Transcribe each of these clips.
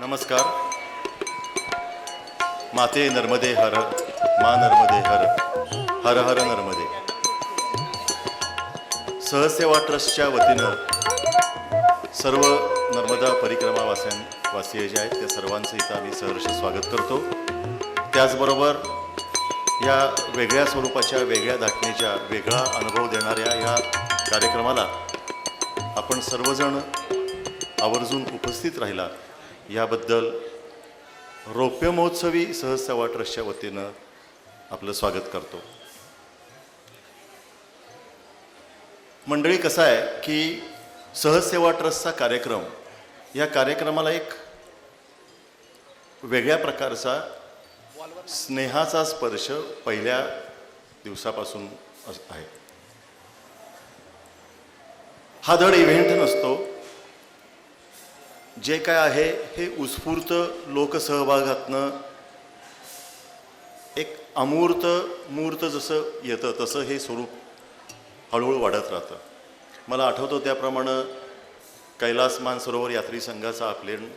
नमस्कार. माते नर्मदे हर, मा नर्मदे हर, हर हर नर्मदे. सहसेवा ट्रस्टच्या वतीनं सर्व नर्मदा परिक्रमा वासीय जे आहेत त्या सर्वांचं इथं आम्ही सहर्ष स्वागत करतो. त्याचबरोबर या वेगळ्या स्वरूपाच्या, वेगळ्या धाटणीच्या, वेगळा अनुभव देणाऱ्या या कार्यक्रमाला आपण सर्वजण आवर्जून उपस्थित राहिला याबद्दल रौप्य महोत्सवी सहसेवा ट्रस्टच्या वतीनं आपलं स्वागत करतो. मंडळी, कसं आहे की सहसेवा ट्रस्टचा कार्यक्रम, या कार्यक्रमाला एक वेगळ्या प्रकारचा स्नेहाचा स्पर्श पहिल्या दिवसापासून आहे. हा धड इव्हेंट नसतो. जे काय आहे हे उत्स्फूर्त लोकसहभागातनं एक मूर्त जसं येतं तसं हे स्वरूप हळूहळू वाढत राहतं. मला आठवतं त्याप्रमाणे कैलास मानसरोवर यात्री संघाचा आकलन,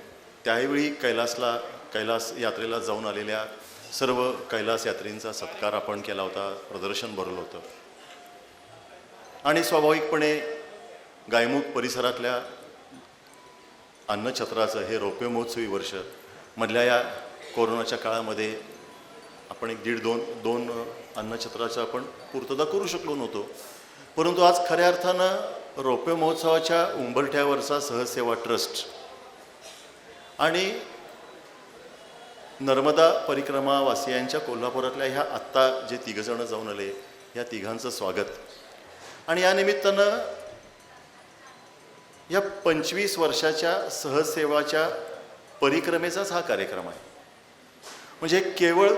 त्यावेळी कैलास यात्रेला जाऊन आलेल्या सर्व कैलास यात्रींचा सत्कार आपण केला होता, प्रदर्शन भरवलं होतं. आणि स्वाभाविकपणे गायमुख परिसरातल्या अन्नछत्राचं हे रौप्य महोत्सवी वर्ष मधल्या या कोरोनाच्या काळामध्ये आपण एक दोन अन्नछत्राचं आपण पूर्तता करू शकलो नव्हतो. परंतु आज खऱ्या अर्थानं रौप्य महोत्सवाच्या उंबरठ्यावरचा सहसेवा ट्रस्ट आणि नर्मदा परिक्रमा वासियांच्या कोल्हापुरातल्या ह्या आत्ता जे तिघजणं जाऊन आले, या तिघांचं स्वागत. आणि या निमित्तानं या 25 वर्षाच्या सहसेवाच्या परिक्रमेचाच हा कार्यक्रम आहे. म्हणजे केवळ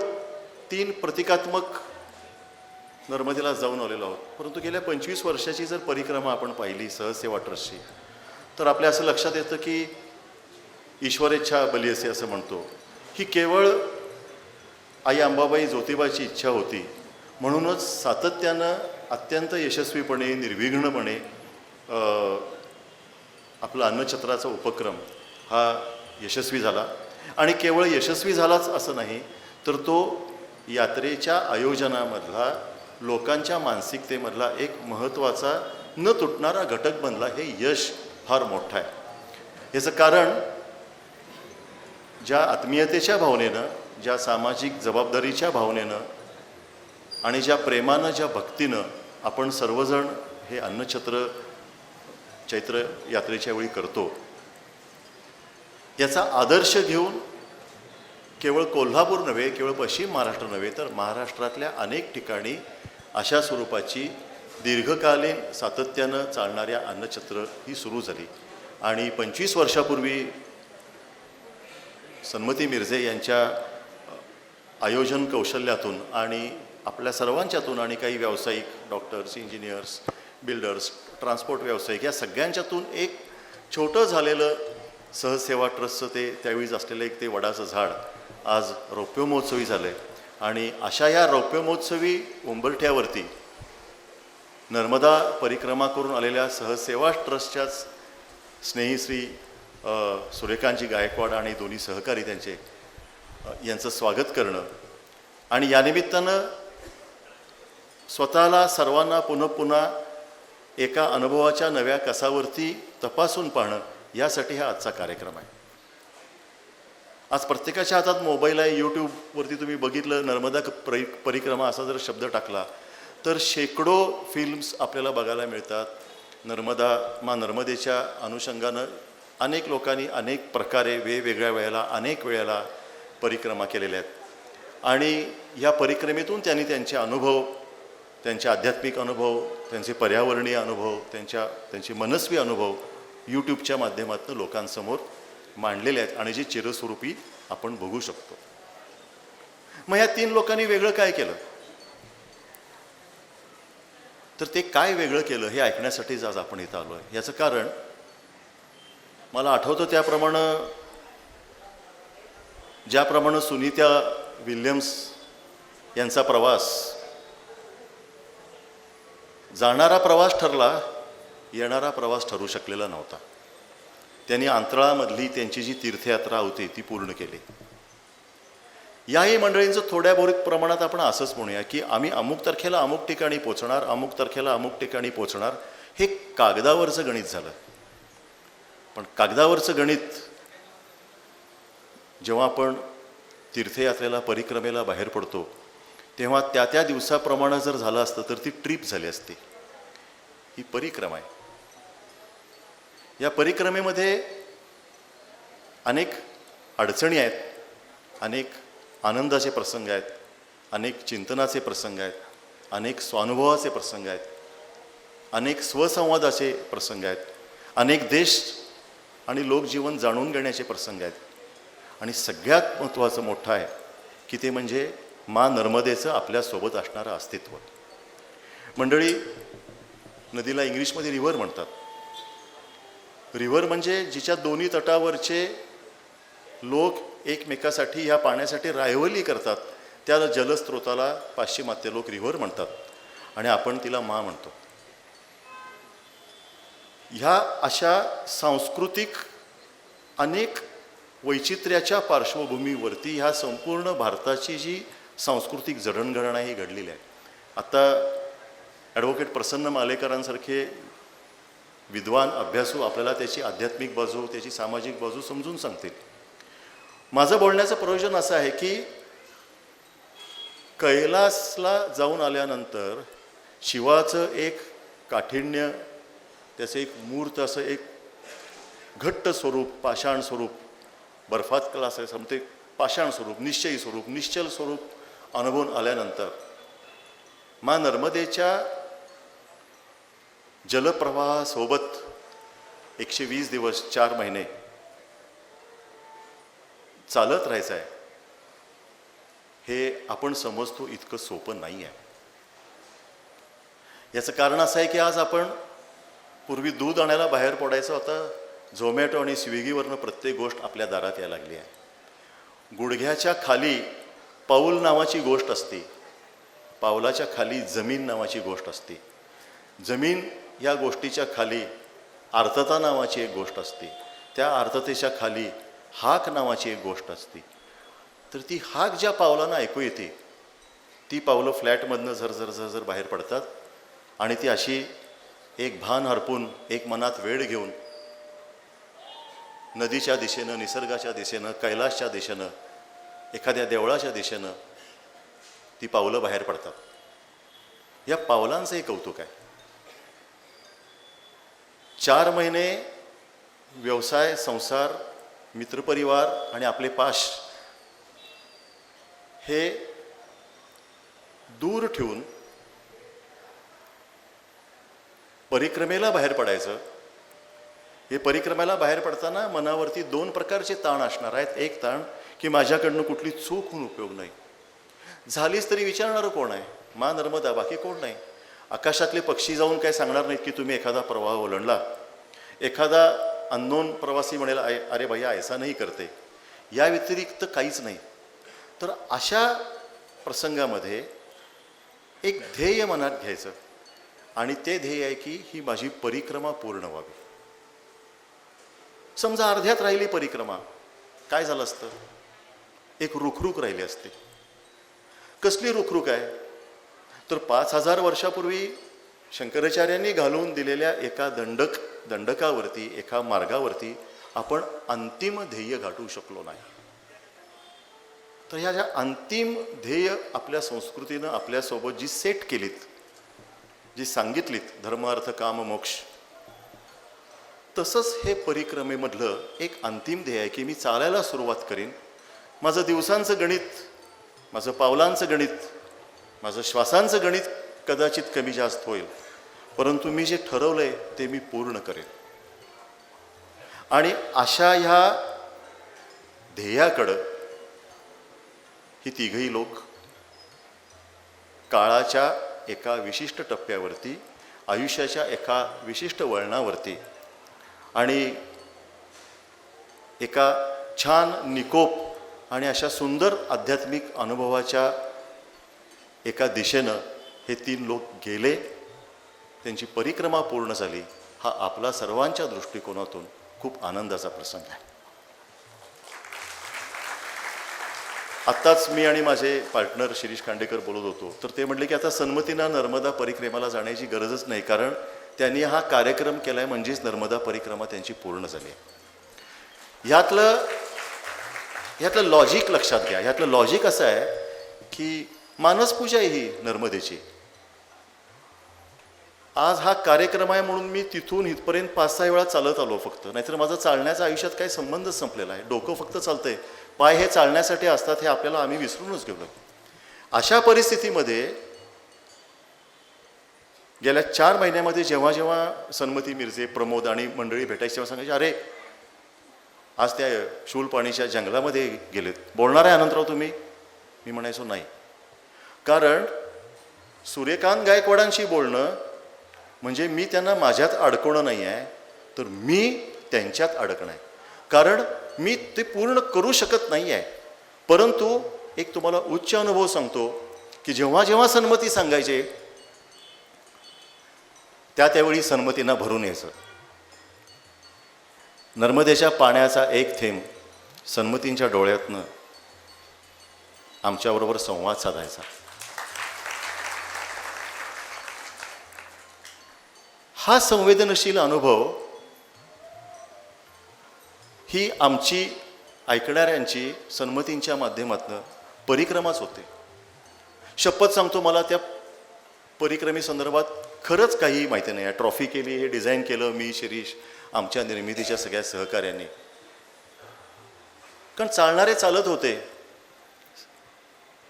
3 प्रतिकात्मक नर्मदेला जाऊन आलेलो आहोत, परंतु गेल्या 25 वर्षाची जर परिक्रमा आपण पाहिली सहसेवा ट्रस्टची, तर आपल्या असं लक्षात येतं की ईश्वरेच्छा बलियसे असं म्हणतो की केवळ आई अंबाबाई ज्योतिबाची इच्छा होती, म्हणूनच सातत्यानं अत्यंत यशस्वीपणे, निर्विघ्नपणे आपला अन्नछत्राचा उपक्रम हा यशस्वी झाला. आणि केवळ यशस्वी झालाच असं नाही, तर तो यात्रेच्या आयोजनामधला, लोकांच्या मानसिकतेमधला एक महत्त्वाचा न तुटणारा घटक बनला. हे यश फार मोठं आहे. याचं कारण ज्या आत्मीयतेच्या भावनेनं, ज्या सामाजिक जबाबदारीच्या भावनेनं आणि ज्या प्रेमानं, ज्या भक्तीनं आपण सर्वजण हे अन्नछत्र चैत्र यात्रेच्या वेळी करतो, याचा आदर्श घेऊन केवळ कोल्हापूर नव्हे, केवळ पश्चिम महाराष्ट्र नव्हे, तर महाराष्ट्रातल्या अनेक ठिकाणी अशा स्वरूपाची दीर्घकालीन सातत्यानं चालणाऱ्या अन्नछत्र ही सुरू झाली. आणि 25 वर्षापूर्वी सन्मती मिर्झे यांच्या आयोजन कौशल्यातून आणि आपल्या सर्वांच्यातून आणि काही व्यावसायिक, डॉक्टर्स, इंजिनियर्स, बिल्डर्स, ट्रान्सपोर्ट व्यावसायिक, या सगळ्यांच्यातून एक छोटं झालेलं सहसेवा ट्रस्टचं ते त्यावेळीच असलेलं एक ते वडाचं झाड आज रौप्य महोत्सवी झालं आहे. आणि अशा या रौप्य महोत्सवी उंबरठ्यावरती नर्मदा परिक्रमा करून आलेल्या सहसेवा ट्रस्टच्याच स्नेही श्री सूर्यकांतजी गायकवाड आणि दोन्ही सहकारी त्यांचे यांचं स्वागत करणं आणि या निमित्तानं स्वतःला सर्वांना पुन्हा एका अनुभवाच्या नव्या कसावरती तपासून पाहणं, यासाठी हा आजचा कार्यक्रम आहे. आज प्रत्येकाच्या हातात मोबाईल आहे. यूट्यूबवरती तुम्ही बघितलं, नर्मदा परिक्रमा असा जर शब्द टाकला तर शेकडो फिल्म्स आपल्याला बघायला मिळतात. नर्मदेच्या अनुषंगानं अनेक लोकांनी अनेक प्रकारे वेगवेगळ्या वेळेला अनेक वेळेला परिक्रमा केलेल्या आहेत. आणि या परिक्रमेतून त्यांनी त्यांचे अनुभव, त्यांचे आध्यात्मिक अनुभव, त्यांचे पर्यावरणीय अनुभव, त्यांचे मनस्वी अनुभव यूट्यूबच्या माध्यमातून लोकांसमोर मांडलेले आहेत आणि जे चिरस्वरूपी आपण बघू शकतो. मग या 3 लोकांनी वेगळं काय केलं, तर ते काय वेगळं केलं हे ऐकण्यासाठीच आज आपण इथं आलो आहे. याचं कारण मला आठवतं ज्याप्रमाणे सुनीता विल्यम्स यांचा प्रवास जाणारा प्रवास ठरला, येणारा प्रवास ठरू शकलेला नव्हता. त्यांनी अंतराळामधली त्यांची जी तीर्थयात्रा होती ती पूर्ण केली. याही मंडळींचं थोड्या बहुत प्रमाणात आपण असंच म्हणूया की आम्ही अमुक तारखेला अमुक ठिकाणी पोचणार, अमुक तारखेला अमुक ठिकाणी पोचणार. हे कागदावरचं गणित झालं. पण कागदावरचं गणित जेव्हा आपण तीर्थयात्रेला परिक्रमेला बाहेर पडतो तेव्हा त्या त्या दिवसाप्रमाणे जर झालं असतं तर ती ट्रिप झाली असती. ही परिक्रमा आहे. या परिक्रमेमध्ये अनेक अडचणी आहेत, अनेक आनंदाचे प्रसंग आहेत, अनेक चिंतनाचे प्रसंग आहेत, अनेक स्वानुभवाचे प्रसंग आहेत, अनेक स्वसंवादाचे प्रसंग आहेत, अनेक देश आणि लोकजीवन जाणून घेण्याचे प्रसंग आहेत. आणि सगळ्यात महत्त्वाचं मोठं आहे की ते म्हणजे मा नर्मदेचं आपल्यासोबत असणारं अस्तित्व. मंडळी, नदीला इंग्लिशमध्ये रिव्हर म्हणतात. रिव्हर म्हणजे जिच्या दोन्ही तटावरचे लोक एकमेकासाठी ह्या पाण्यासाठी रायवली करतात, त्या जलस्रोताला पाश्चिमात्य लोक रिव्हर म्हणतात आणि आपण तिला मा म्हणतो. ह्या अशा सांस्कृतिक अनेक वैचित्र्याच्या पार्श्वभूमीवरती ह्या संपूर्ण भारताची जी सांस्कृतिक जडणघडण ही घडलेली आहे. आता ॲडव्होकेट प्रसन्न मालेकरांसारखे विद्वान अभ्यासू आपल्याला त्याची आध्यात्मिक बाजू, त्याची सामाजिक बाजू समजून सांगतील. माझं बोलण्याचं प्रयोजन असं आहे की कैलासला जाऊन आल्यानंतर शिवाचं एक काठिण्य, त्याचं एक मूर्त असं एक घट्ट स्वरूप, पाषाण स्वरूप, बर्फात क्लास आहे समते पाषाण स्वरूप, निश्चयी स्वरूप, निश्चल स्वरूप अनुभवून आल्यानंतर मा नर्मदेच्या जलप्रवाहासोबत 120 दिवस 4 महिने चालत राहायचं आहे. हे आपण समजतो इतकं सोपं नाही आहे. याचं कारण असं आहे की आज आपण पूर्वी दूध आणायला बाहेर पडायचं, आता झोमॅटो आणि स्विगीवरनं प्रत्येक गोष्ट आपल्या दारात यायला लागली आहे. गुडघ्याच्या खाली पाऊल नावाची गोष्ट असते, पावलाच्या खाली जमीन नावाची गोष्ट असते, जमीन या गोष्टीच्या खाली आर्तता नावाची एक गोष्ट असते, त्या आर्ततेच्या खाली हाक नावाची एक गोष्ट असते. तर ती हाक ज्या पावलांना ऐकू येते ती पावलं फ्लॅटमधनं झरझर झरझर बाहेर पडतात आणि ती अशी एक भान हरपून, एक मनात वेळ घेऊन नदीच्या दिशेनं, निसर्गाच्या दिशेनं, कैलासच्या दिशेनं, एखाद्या देवळाच्या दिशेनं ती पावलं बाहेर पडतात. या पावलांचं एक कौतुक आहे. 4 महिने व्यवसाय, संसार, मित्रपरिवार आणि आपले पाश हे दूर ठेवून परिक्रमेला बाहेर पडायचं. हे परिक्रमेला बाहेर पडताना मनावरती 2 प्रकारचे ताण असणार आहेत. एक ताण की माझ्याकडनं कुठली चूक होऊन उपयोग नाही, झालीच तरी विचारणारं कोण आहे? मा नर्मदा, बाकी कोण नाही. आकाशातले पक्षी जाऊन काय सांगणार नाहीत की तुम्ही एखादा प्रवाह ओलांडला. एखादा अननोन प्रवासी म्हणेल अरे भैया ऐसा नाही करते, या व्यतिरिक्त काहीच नाही. तर अशा प्रसंगामध्ये एक ध्येय मनात घ्यायचं आणि ते ध्येय आहे की ही माझी परिक्रमा पूर्ण व्हावी. समजा अर्ध्यात राहिली परिक्रमा, काय झालं असतं? एक रुखरुख राहिली असते. कसली रुखरुख आहे? तर 5000 वर्षापूर्वी शंकराचार्यांनी घालून दिलेल्या एका दंडकावरती, एका मार्गावरती आपण अंतिम ध्येय गाठू शकलो नाही. तर ह्या ज्या अंतिम ध्येय आपल्या संस्कृतीनं आपल्यासोबत जी सेट केलीत, जी सांगितलीत, धर्म अर्थ काम मोक्ष, तसंच हे परिक्रमेमधलं एक अंतिम ध्येय आहे की मी चालायला सुरुवात करीन. माझं दिवसांचं गणित, माझं पावलांचं गणित, माझं श्वासांचं गणित कदाचित कमी जास्त होईल, परंतु मी जे ठरवलंय ते मी पूर्ण करेन. आणि अशा ह्या ध्येयाकडं ही तिघही लोक काळाच्या एका विशिष्ट टप्प्यावरती, आयुष्याच्या एका विशिष्ट वळणावरती आणि एका छान निकोप आणि अशा सुंदर आध्यात्मिक अनुभवाच्या एका दिशेनं हे 3 लोक गेले. त्यांची परिक्रमा पूर्ण झाली. हा आपला सर्वांच्या दृष्टिकोनातून खूप आनंदाचा प्रसंग आहे. आत्ताच मी आणि माझे पार्टनर शिरीष खांडेकर बोलत होतो, तर ते म्हटले की आता सन्मतींना नर्मदा परिक्रमाला जाण्याची गरजच नाही, कारण त्यांनी हा कार्यक्रम केला आहे म्हणजेच नर्मदा परिक्रमा त्यांची पूर्ण झाली आहे. ह्यातलं लॉजिक लक्षात घ्या. ह्यातलं लॉजिक असं आहे की मानसपूजा आहे ही नर्मदेची. आज हा कार्यक्रम आहे म्हणून मी तिथून इथपर्यंत 5-6 वेळा चालत आलो फक्त, नाहीतर माझा चालण्याचा आयुष्यात काही संबंधच संपलेला आहे. डोकं फक्त चालतंय, पाय हे चालण्यासाठी असतात हे आपल्याला आम्ही विसरूनच गेलो. अशा परिस्थितीमध्ये गेल्या 4 महिन्यामध्ये जेव्हा जेव्हा सन्मती मिर्झे, प्रमोद आणि मंडळी भेटायची तेव्हा सांगायचे, अरे आज त्या शूलपाणीच्या जंगलामध्ये गेलेत, बोलणार आहे अनंतराव तुम्ही? मी म्हणायचो नाही, कारण सूर्यकांत गायकवाडांशी बोलणं म्हणजे मी त्यांना माझ्यात अडकवणं नाही आहे, तर मी त्यांच्यात अडकणं आहे. कारण मी ते पूर्ण करू शकत नाही आहे. परंतु एक तुम्हाला उच्च अनुभव सांगतो की जेव्हा जेव्हा सन्मती सांगायचे त्यावेळी सन्मतींना भरून यायचं. नर्मदेच्या पाण्याचा एक थेंब सन्मतींच्या डोळ्यातनं आमच्याबरोबर संवाद साधायचा. हा संवेदनशील अनुभव ही आमची ऐकणाऱ्यांची सन्मतींच्या माध्यमातून परिक्रमाच होते. शपथ सांगतो, मला त्या परिक्रमेसंदर्भात खरंच काही माहिती नाही आहे. ट्रॉफी केली, हे डिझाईन केलं मी, शिरीष, आमच्या निर्मितीच्या सगळ्या सहकार्यांनी. कारण चालणारे चालत होते.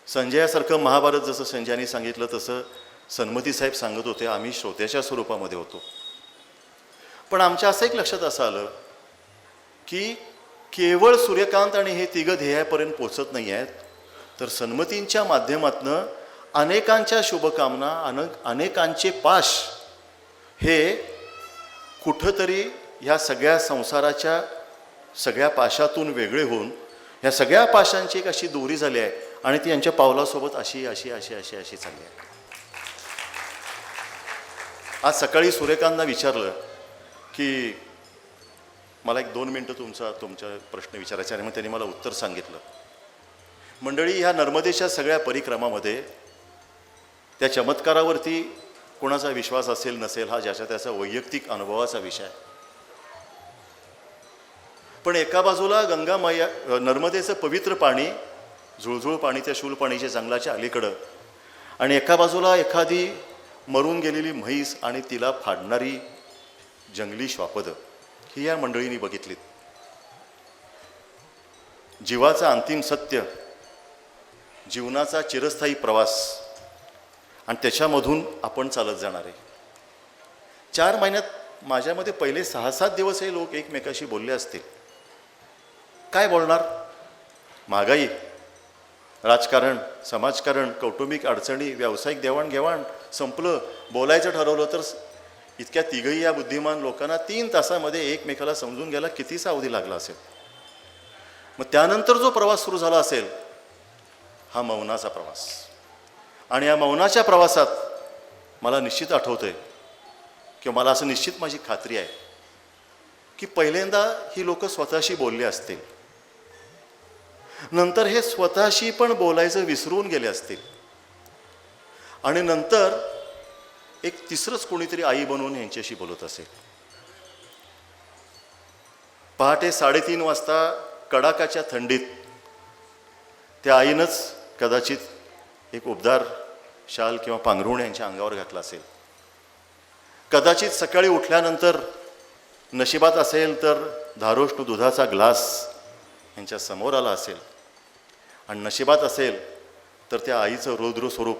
संजयासारखं महाभारत जसं संजयाने सांगितलं तसं सन्मती साहेब सांगत होते, आम्ही श्रोत्याच्या स्वरूपामध्ये होतो. पण आमच्या असं एक लक्षात असं आलं की केवळ सूर्यकांत आणि हे तिघं ध्येयापर्यंत पोचत नाही आहेत, तर सन्मतींच्या माध्यमातनं अनेकांच्या शुभकामना, अनेकांचे पाश हे कुठंतरी ह्या सगळ्या संसाराच्या सगळ्या पाशातून वेगळे होऊन ह्या सगळ्या पाशांची एक अशी दोरी झाली आहे आणि ती यांच्या पावलासोबत अशी अशी अशी अशी अशी चालली आहे. आज सकाळी सूर्यकांतला विचारलं की मला 1-2 मिनटं तुमचा प्रश्न विचारायचा, आणि मग त्यांनी मला उत्तर सांगितलं. मंडळी, ह्या नर्मदेच्या सगळ्या परिक्रमामध्ये त्या चमत्कारावरती कोणाचा विश्वास असेल नसेल हा ज्याच्या त्याचा वैयक्तिक अनुभवाचा विषय आहे. पण एका बाजूला गंगा मैया, नर्मदेचं पवित्र पाणी, झुळझुळ पाणी त्या शूलपाणीच्या जंगलाच्या अलीकडं, आणि एका बाजूला एखादी मरून गेलेली म्हैस आणि तिला फाडणारी जंगली श्वापदं, ही या मंडळींनी बघितलीत. जीवाचं अंतिम सत्य, जीवनाचा चिरस्थायी प्रवास, आणि त्याच्यामधून आपण चालत जाणार आहे. 4 महिन्यात माझ्यामध्ये पहिले 6-7 दिवस हे लोक एकमेकाशी बोलले असतील. काय बोलणार? महागाई, राजकारण, समाजकारण, कौटुंबिक अडचणी, व्यावसायिक देवाणघेवाण संपलं. बोलायचं ठरवलं तर इतक्या तिघही या बुद्धिमान लोकांना 3 तासामध्ये एकमेकाला समजून घ्यायला कितीचा अवधी लागला असेल. मग त्यानंतर जो प्रवास सुरू झाला असेल हा मौनाचा प्रवास. आणि या मौनाच्या प्रवासात मला निश्चित आठवतंय किंवा मला असं निश्चित माझी खात्री आहे की पहिल्यांदा ही लोक स्वतःशी बोलले असतील, नंतर हे स्वतःशी पण बोलायचं विसरून गेले असतील, आणि नंतर एक तिसरंच कोणीतरी आई बनवून यांच्याशी बोलत असेल. पहाटे 3:30 वाजता कडाकाच्या थंडीत त्या आईनंच कदाचित एक उबदार शाल किंवा पांघरुण यांच्या अंगावर घातला असेल. कदाचित सकाळी उठल्यानंतर नशिबात असेल तर धारोष्ण दुधाचा ग्लास यांच्या समोर आला असेल, आणि नशिबात असेल तर त्या आईचं रौद्र स्वरूप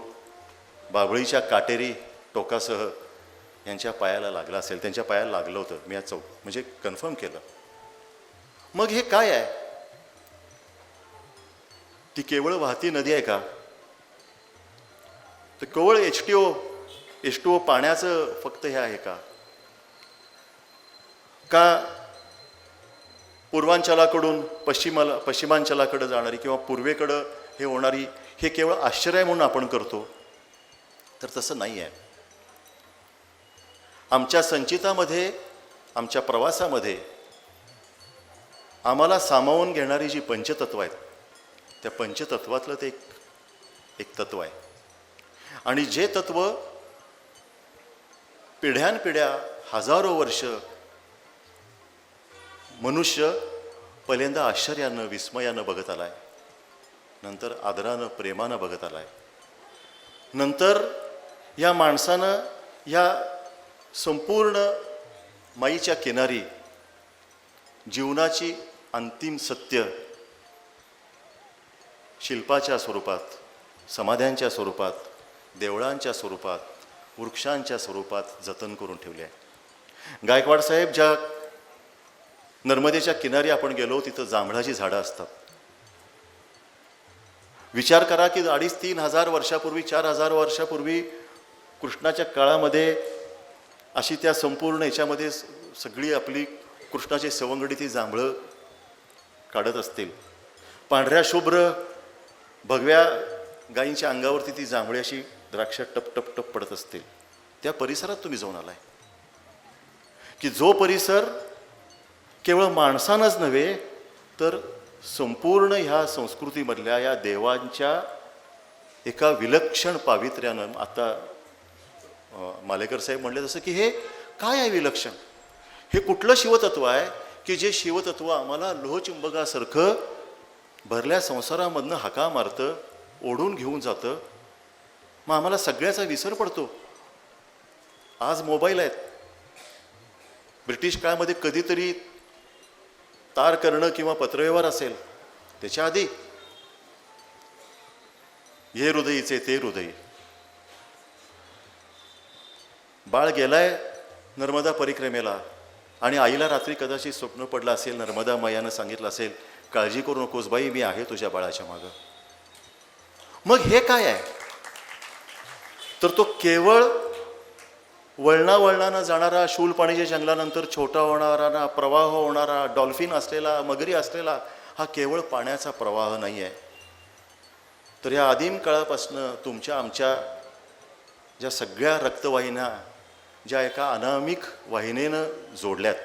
बाभळीच्या काटेरी टोकासह यांच्या पायाला लागलं असेल. त्यांच्या पायाला लागलं होतं, मी या म्हणजे कन्फर्म केलं. मग हे काय आहे? ती केवळ वाहती नदी आहे का? तर केवळ H2O पाण्याचं फक्त हे आहे का? का पूर्वांचलाकडून पश्चिमांचलाकडे जाणारी किंवा पूर्वेकडं हे होणारी हे केवळ आश्चर्य म्हणून आपण करतो? तर तसं नाही आहे. आमच्या संचितामध्ये, आमच्या प्रवासामध्ये आम्हाला सामावून घेणारी जी पंचतत्व आहेत, त्या पंचतत्वातलं ते एक तत्व आहे. आणि जे तत्व पिढ्यानपिढ्या हजारो वर्ष मनुष्य पहिल्यांदा आश्चर्यानं विस्मयानं बघत आलाय, नंतर आदरानं प्रेमानं बघत आलाय, नंतर या माणसानं या संपूर्ण माईच्या किनारी जीवनाची अंतिम सत्य शिल्पाच्या स्वरूपात, समाध्यांच्या स्वरूपात, देवळांच्या स्वरूपात, वृक्षांच्या स्वरूपात जतन करून ठेवले आहे. गायकवाड साहेब, ज्या नर्मदेच्या किनारी आपण गेलो तिथं जांभळाची झाडं असतात. विचार करा की 2,500-3 हजार वर्षापूर्वी, 4,000 वर्षापूर्वी कृष्णाच्या काळामध्ये अशी त्या संपूर्ण याच्यामध्ये सगळी आपली कृष्णाची सवंगडी ती जांभळं काढत असतील. पांढऱ्या शुभ्र भगव्या गायींच्या अंगावरती ती जांभळी अशी द्राक्ष टप टप टप पडत असतील. त्या परिसरात तुम्ही जाऊन आलाय की जो परिसर केवळ माणसानंच नव्हे तर संपूर्ण ह्या संस्कृतीमधल्या या देवांच्या एका विलक्षण पावित्र्यानं, आता मालेकर साहेब म्हणले तसं की हे काय आहे विलक्षण, हे कुठलं शिवतत्व आहे की जे शिवतत्व आम्हाला लोहचुंबकासारखं भरल्या संसारामधनं हाका मारतं, ओढून घेऊन जातं. मग आम्हाला सगळ्याचा विसर पडतो. आज मोबाईल आहेत. ब्रिटिश काळामध्ये कधीतरी तार करणं किंवा पत्रव्यवहार असेल, त्याच्या आधी हे हृदयीचे ते हृदयी. बाळ गेलाय नर्मदा परिक्रमेला आणि आईला रात्री कदाचित स्वप्न पडलं असेल, नर्मदा मैयानं सांगितलं असेल, काळजी करू नकोस बाई, मी आहे तुझ्या बाळाच्या मागं. मग हे काय आहे तर तो केवळ वळणावळणानं जाणारा, शूल पाणीच्या जंगलानंतर छोटा होणारा, प्रवाह होणारा, डॉल्फिन असलेला, मगरी असलेला हा केवळ पाण्याचा प्रवाह नाही आहे. तर या आदिम काळापासनं तुमच्या आमच्या ज्या सगळ्या रक्तवाहिन्या ज्या एका अनामिक वाहिनीनं जोडल्यात,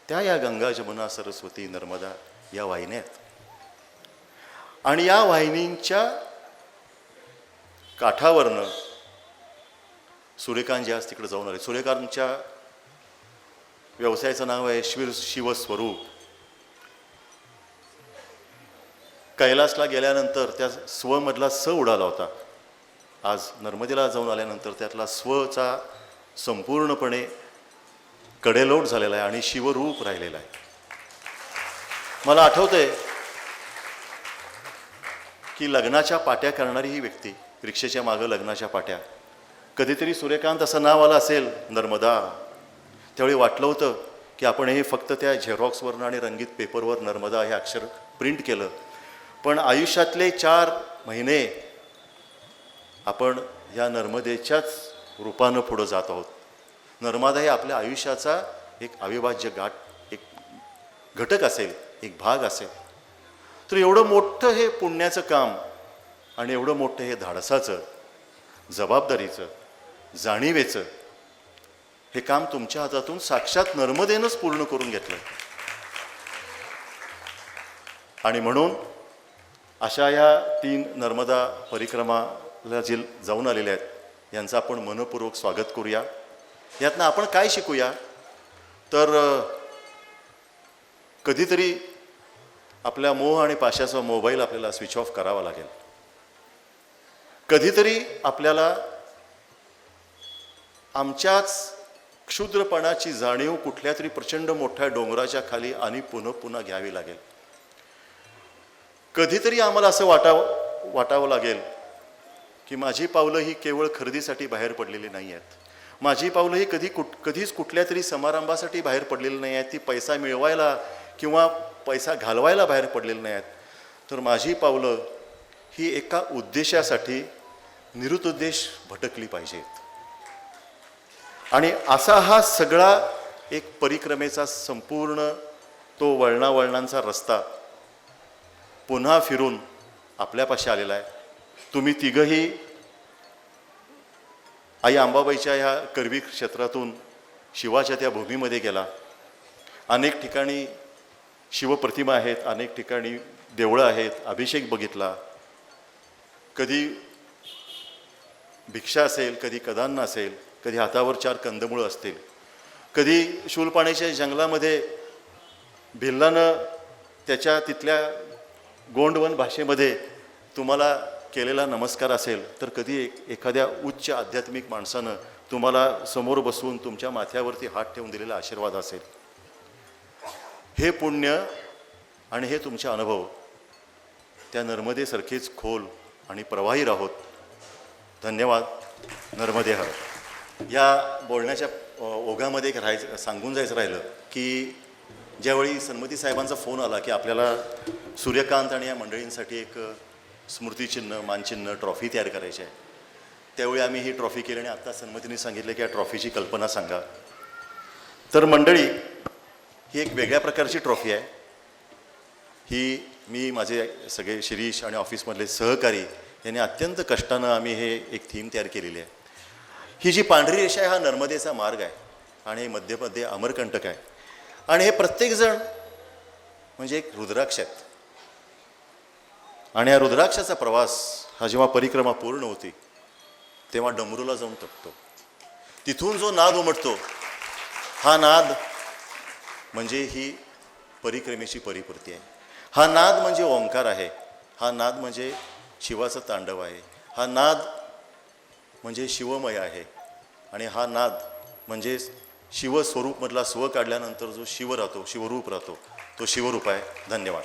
त्या या गंगा, जमुना, सरस्वती, नर्मदा या वाहिन्या आहेत. आणि या वाहिनींच्या काठावरनं सूर्यकांत जे आज तिकडे जाऊन आले, सूर्यकांतच्या व्यवसायाचं नाव आहे शिवस्वरूप. कैलासला गेल्यानंतर त्या स्वमधला स उडाला होता. आज नर्मदेला जाऊन आल्यानंतर त्यातला स्वचा संपूर्णपणे कडेलोट झालेला आहे आणि शिवरूप राहिलेला आहे. मला आठवतंय की लग्नाच्या पाट्या करणारी ही व्यक्ती, रिक्षेच्या मागं लग्नाच्या पाट्या, कधीतरी सूर्यकांत असं नाव आलं असेल नर्मदा, त्यावेळी वाटलं होतं की आपण हे फक्त त्या झेरॉक्सवरनं आणि रंगीत पेपरवर नर्मदा हे अक्षर प्रिंट केलं. पण आयुष्यातले 4 महिने आपण या नर्मदेच्याच रूपानं पुढं जात आहोत. नर्मदा हे आपल्या आयुष्याचा एक अविभाज्य एक घटक असेल, एक भाग असेल. तर एवढं मोठं हे पुण्याचं काम आणि एवढं मोठं हे धाडसाचं, जबाबदारीचं, जाणीवेचं हे काम तुमच्या हातातून साक्षात नर्मदेनंच पूर्ण करून घेतलं. आणि म्हणून अशा या 3 नर्मदा परिक्रमाला जे जाऊन आलेले आहेत यांचं आपण मनपूर्वक स्वागत करूया. यातनं आपण काय शिकूया तर कधीतरी आपल्या मोह आणि पाशाचा मोबाईल आपल्याला स्विच ऑफ करावा लागेल. कधीतरी आपल्याला आमच्याच क्षुद्रपणाची जाणीव कुठल्या तरी प्रचंड मोठ्या डोंगराच्या खाली आणि पुन्हा घ्यावी लागेल. कधीतरी आम्हाला असं वाटावं लागेल की माझी पावलं ही केवळ खरेदीसाठी बाहेर पडलेली नाही आहेत. माझी पावलं ही कधीच कुठल्या तरी समारंभासाठी बाहेर पडलेली नाही आहेत. ती पैसा मिळवायला किंवा पैसा घालवायला बाहेर पडलेली नाही आहेत. तर माझी पावलं ही एका उद्देशासाठी निरुद्देश भटकली पाहिजेत. आणि असा हा सगळा एक परिक्रमेचा संपूर्ण तो वळणावळणांचा रस्ता पुन्हा फिरून आपल्यापाशी आलेला आहे. तुम्ही तिघंही आई अंबाबाईच्या ह्या करवी क्षेत्रातून शिवाच्या त्या भूमीमध्ये गेला. अनेक ठिकाणी शिवप्रतिमा आहेत, अनेक ठिकाणी देवळं आहेत, अभिषेक बघितला, कधी भिक्षा असेल, कधी कदान्न असेल, कधी हातावर 4 कंदमुळं असतील, कधी शूलपाण्याच्या जंगलामध्ये भिल्लानं त्याच्या तिथल्या गोंडवन भाषेमध्ये तुम्हाला केलेला नमस्कार असेल, तर कधी एखाद्या उच्च आध्यात्मिक माणसानं तुम्हाला समोर बसवून तुमच्या माथ्यावरती हात ठेवून दिलेला आशीर्वाद असेल. हे पुण्य आणि हे तुमचे अनुभव त्या नर्मदेसारखेच खोल आणि प्रवाही राहोत. धन्यवाद. नर्मदे हर. या बोलण्याच्या ओघामध्ये एक सांगून जायचं राहिलं की ज्यावेळी सन्मती साहेबांचा फोन आला की आपल्याला सूर्यकांत आणि या मंडळींसाठी एक स्मृतिचिन्ह, मानचिन्ह, ट्रॉफी तयार करायची आहे, त्यावेळी आम्ही ही ट्रॉफी केली आणि आत्ता सन्मतीने सांगितलं की या ट्रॉफीची कल्पना सांगा. तर मंडळी, ही एक वेगळ्या प्रकारची ट्रॉफी आहे. ही मी, माझे सगळे शिरीष आणि ऑफिसमधले सहकारी यांनी अत्यंत कष्टानं आम्ही हे एक थीम तयार केलेली आहे. ही जी पांढरी रेषा आहे हा नर्मदेचा मार्ग आहे आणि मध्यमध्ये अमरकंटक आहे आणि हे प्रत्येकजण म्हणजे एक रुद्राक्ष आहेत आणि या रुद्राक्षाचा प्रवास हा जेव्हा परिक्रमा पूर्ण होती तेव्हा डमरूला जाऊन टपतो. तिथून जो नाद उमटतो हा नाद म्हणजे ही परिक्रमेची परिपूर्ती आहे. हा नाद म्हणजे ओंकार आहे. हा नाद म्हणजे शिवाचं तांडव आहे. हा नाद म्हणजे शिवमय आहे आणि हा नाद म्हणजे शिवस्वरूपमधला स्व काढल्यानंतर जो शिव राहतो, शिवरूप राहतो, तो शिवरूप आहे. धन्यवाद.